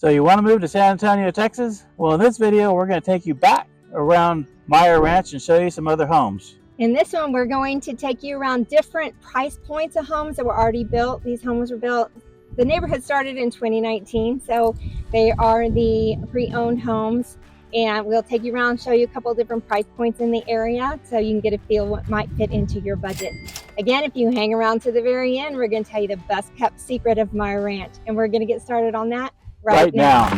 So you want to move to San Antonio, Texas? Well, in this video, we're going to take you back around Meyer Ranch and show you some other homes. In this one, we're going to take you around different price points of homes that were already built. These homes were built, the neighborhood started in 2019, so they are the pre-owned homes. And we'll take you around, show you a couple of different price points in the area so you can get a feel what might fit into your budget. Again, if you hang around to the very end, we're going to tell you the best kept secret of Meyer Ranch. And we're going to get started on that right now.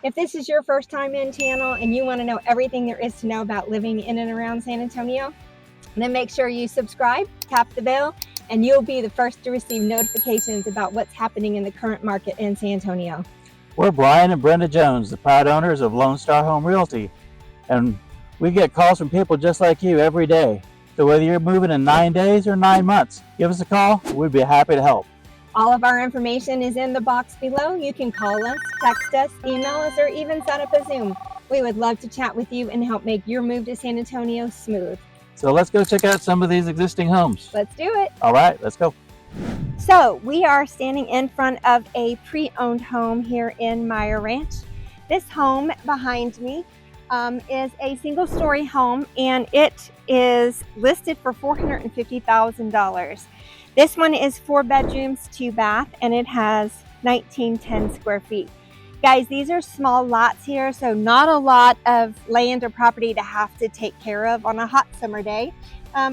If this is your first time in channel and you want to know everything there is to know about living in and around San Antonio, then make sure you subscribe, tap the bell, and you'll be the first to receive notifications about what's happening in the current market in San Antonio. We're Brian and Brenda Jones, the proud owners of Lone Star Home Realty, and we get calls from people just like you every day. So whether you're moving in 9 days or 9 months, give us a call. We'd be happy to help. All of our information is in the box below. You can call us, text us, email us, or even set up a Zoom. We would love to chat with you and help make your move to San Antonio smooth. So let's go check out some of these existing homes. Let's do it. All right, let's go. So we are standing in front of a pre-owned home here in Meyer Ranch. This home behind me is a single-story home, and it is listed for $450,000. This one is 4 bedrooms, 2 bath, and it has 1910 square feet. Guys, these are small lots here, so not a lot of land or property to have to take care of on a hot summer day,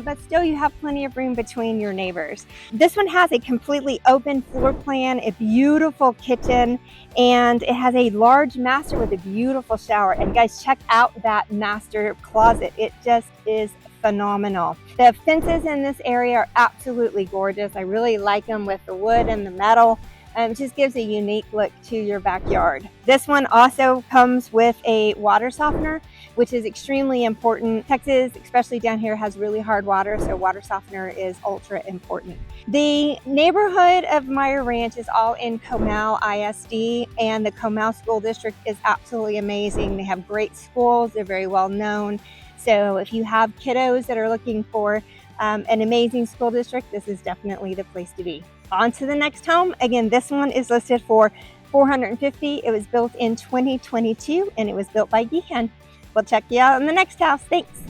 but still you have plenty of room between your neighbors. This one has a completely open floor plan, a beautiful kitchen, and it has a large master with a beautiful shower. And guys, check out that master closet. It just is phenomenal. The fences in this area are absolutely gorgeous. I really like them with the wood and the metal. It just gives a unique look to your backyard. This one also comes with a water softener, which is extremely important. Texas, especially down here, has really hard water, so water softener is ultra important. The neighborhood of Meyer Ranch is all in Comal ISD, and the Comal School District is absolutely amazing. They have great schools, they're very well known. So if you have kiddos that are looking for an amazing school district, this is definitely the place to be. On to the next home. Again, this one is listed for $450,000. It was built in 2022, and it was built by Gehan. We'll check you out on the next house. Thanks.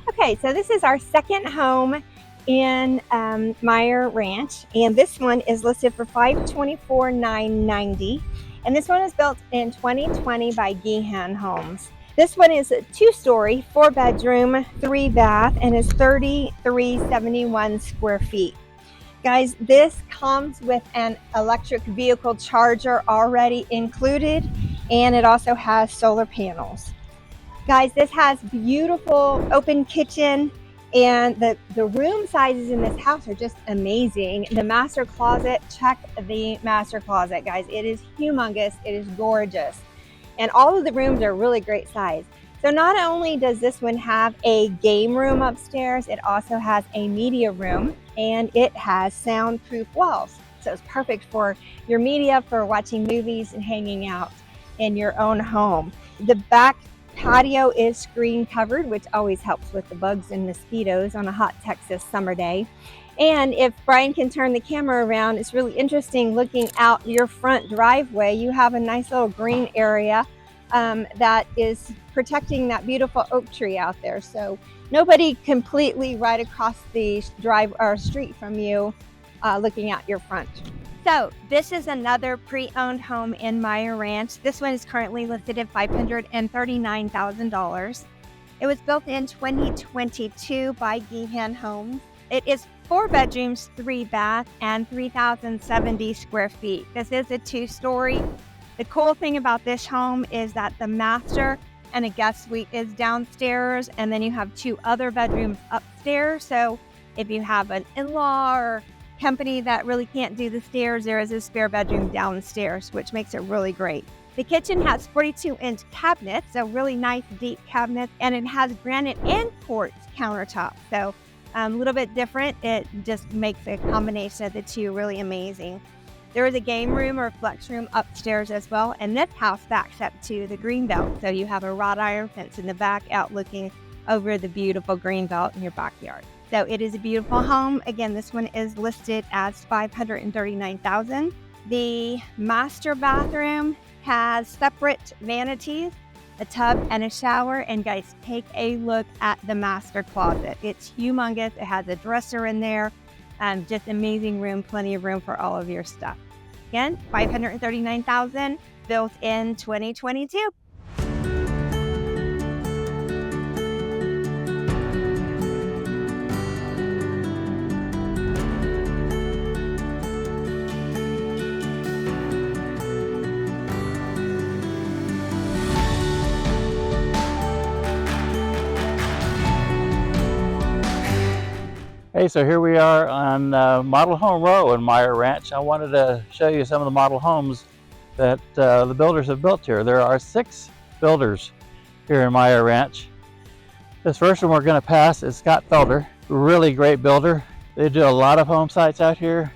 Okay, so this is our second home in Meyer Ranch, and this one is listed for $524,990, and this one was built in 2020 by Gehan Homes. This one is a 2-story, 4 bedroom, 3 bath, and is 3,371 square feet. Guys, this comes with an electric vehicle charger already included, and it also has solar panels. Guys, this has beautiful open kitchen, and the room sizes in this house are just amazing. The master closet, check the master closet, guys. It is humongous, it is gorgeous. And all of the rooms are really great size. So not only does this one have a game room upstairs, it also has a media room, and it has soundproof walls. So it's perfect for your media, for watching movies and hanging out in your own home. The back patio is screen covered, which always helps with the bugs and mosquitoes on a hot Texas summer day. And if Brian can turn the camera around, it's really interesting looking out your front driveway. You have a nice little green area that is protecting that beautiful oak tree out there. So nobody completely right across the street from you looking out your front. So this is another pre-owned home in Meyer Ranch. This one is currently listed at $539,000. It was built in 2022 by Gehan Homes. It is 4 bedrooms, 3 bath, and 3,070 square feet. This is a 2-story. The cool thing about this home is that the master and a guest suite is downstairs, and then you have 2 other bedrooms upstairs. So if you have an in-law or company that really can't do the stairs, there is a spare bedroom downstairs, which makes it really great. The kitchen has 42-inch cabinets, so really nice deep cabinets, and it has granite and quartz countertops. So a little bit different. It just makes a combination of the two really amazing. There is a game room or flex room upstairs as well, and this house backs up to the green belt. So you have a wrought iron fence in the back out looking over the beautiful green belt in your backyard. So it is a beautiful home. Again, this one is listed as $539,000. The master bathroom has separate vanities, a tub and a shower. And guys, take a look at the master closet. It's humongous. It has a dresser in there. Just amazing room, plenty of room for all of your stuff. Again, $539,000, built in 2022. Hey, so here we are on Model Home Row in Meyer Ranch. I wanted to show you some of the model homes that the builders have built here. There are 6 builders here in Meyer Ranch. This first one we're going to pass is Scott Felder, really great builder. They do a lot of home sites out here.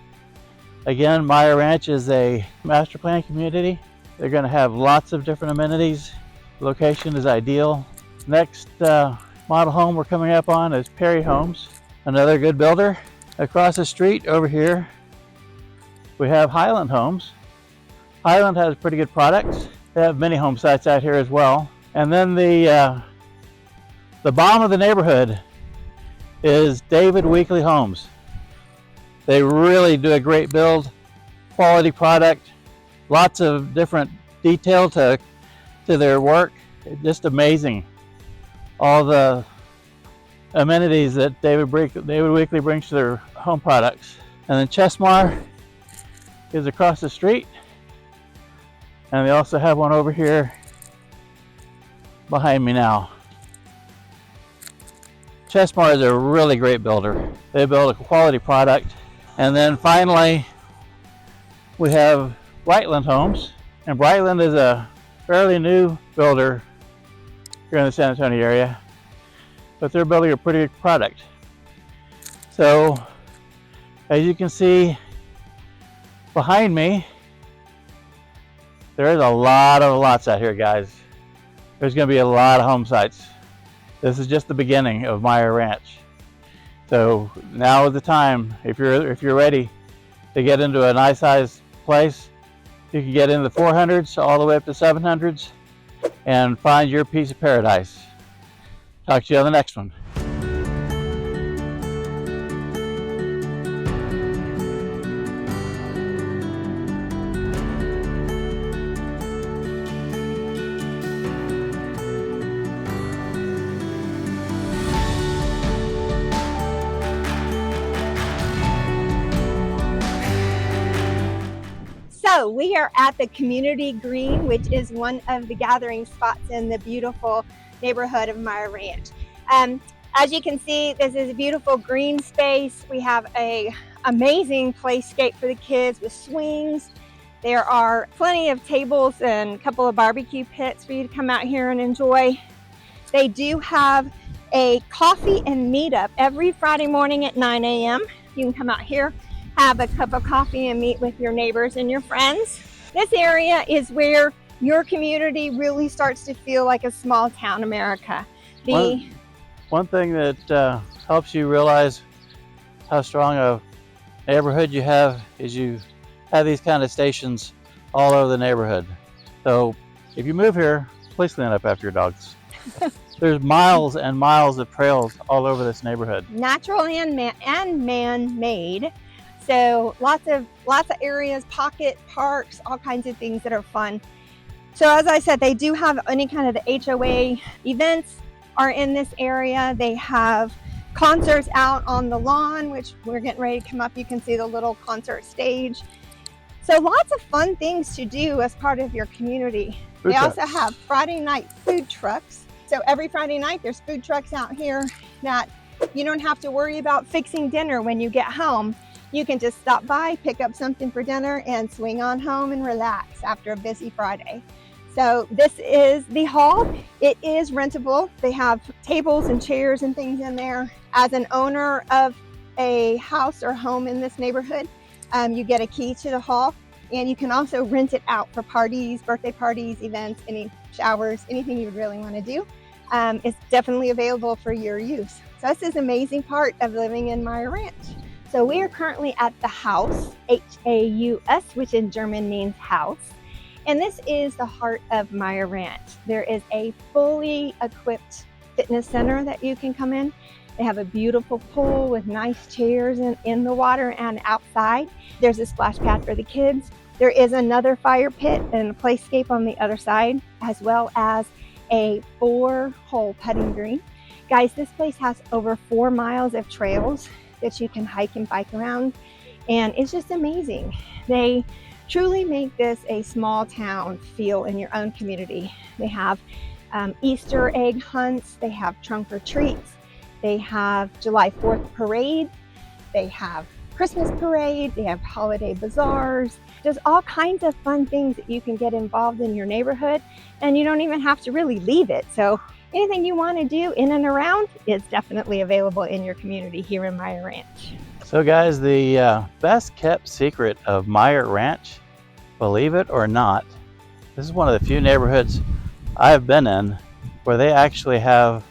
Again, Meyer Ranch is a master plan community. They're going to have lots of different amenities. Location is ideal. Next model home we're coming up on is Perry Homes. Another good builder. Across the street over here, we have Highland Homes. Highland has pretty good products. They have many home sites out here as well. And then the bomb of the neighborhood is David Weekly Homes. They really do a great build, quality product, lots of different detail to their work. Just amazing. All the amenities that David Weekly brings to their home products. And then Chesmar is across the street, and they also have one over here behind me now. Chesmar is a really great builder. They build a quality product. And then finally we have Brightland Homes, and Brightland is a fairly new builder here in the San Antonio area, but they're building a pretty good product. So as you can see behind me, there is a lot of lots out here, guys. There's going to be a lot of home sites. This is just the beginning of Meyer Ranch. So now is the time, if you're ready to get into a nice sized place, you can get into the 400s all the way up to 700s and find your piece of paradise. Talk to you on the next one. So we are at the community green, which is one of the gathering spots in the beautiful neighborhood of Meyer Ranch. As you can see, this is a beautiful green space. We have an amazing playscape for the kids with swings. There are plenty of tables and a couple of barbecue pits for you to come out here and enjoy. They do have a coffee and meetup every Friday morning at 9 a.m. You can come out here, have a cup of coffee and meet with your neighbors and your friends. This area is where your community really starts to feel like a small town America. One thing that helps you realize how strong a neighborhood you have is you have these kind of stations all over the neighborhood. So if you move here, please clean up after your dogs. There's miles and miles of trails all over this neighborhood. Natural and man-made. So lots of areas, pocket parks, all kinds of things that are fun. So as I said, they do have any kind of the HOA events are in this area. They have concerts out on the lawn, which we're getting ready to come up. You can see the little concert stage. So lots of fun things to do as part of your community. They also have Friday night food trucks. So every Friday night there's food trucks out here that you don't have to worry about fixing dinner when you get home. You can just stop by, pick up something for dinner, and swing on home and relax after a busy Friday. So this is the hall. It is rentable. They have tables and chairs and things in there. As an owner of a house or home in this neighborhood, you get a key to the hall. And you can also rent it out for parties, birthday parties, events, any showers, anything you would really want to do. It's definitely available for your use. So this is an amazing part of living in Meyer Ranch. So we are currently at the house, H-A-U-S, which in German means house. And this is the heart of Meyer Ranch. There is a fully equipped fitness center that you can come in. They have a beautiful pool with nice chairs in the water and outside. There's a splash pad for the kids. There is another fire pit and a playscape on the other side, as well as a 4-hole putting green. Guys, this place has over 4 miles of trails that you can hike and bike around, and it's just amazing. They truly make this a small town feel in your own community. They have Easter egg hunts, they have trunk or treats, they have July 4th parade, they have Christmas parade, they have holiday bazaars. There's all kinds of fun things that you can get involved in your neighborhood, and you don't even have to really leave it. So anything you want to do in and around is definitely available in your community here in Meyer Ranch. So guys, the best kept secret of Meyer Ranch, believe it or not, this is one of the few neighborhoods I've been in where they actually have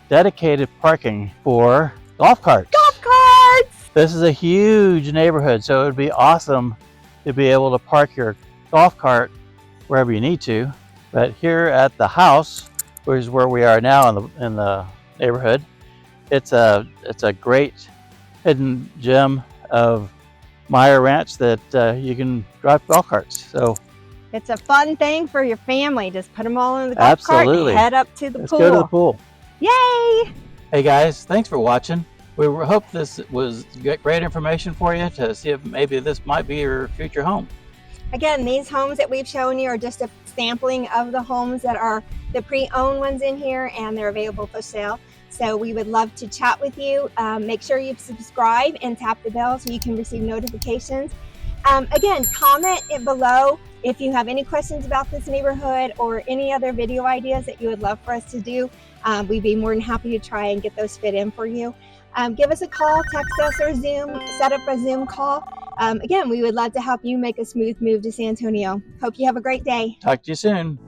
dedicated parking for golf carts. Golf carts! This is a huge neighborhood, so it would be awesome to be able to park your golf cart wherever you need to. But here at the house, which is where we are now in the neighborhood, it's a great hidden gem of Meyer Ranch that you can drive golf carts. So it's a fun thing for your family. Just put them all in the golf absolutely. cart and head up to the Let's pool. go to the pool. Yay! Hey guys, thanks for watching. We hope this was great information for you to see if maybe this might be your future home. Again, these homes that we've shown you are just a sampling of the homes that are the pre-owned ones in here, and they're available for sale. So we would love to chat with you. Make sure you subscribe and tap the bell so you can receive notifications. Again, comment it below if you have any questions about this neighborhood or any other video ideas that you would love for us to do. We'd be more than happy to try and get those fit in for you. Give us a call, text us, or Zoom, set up a Zoom call. Again, we would love to help you make a smooth move to San Antonio. Hope you have a great day. Talk to you soon.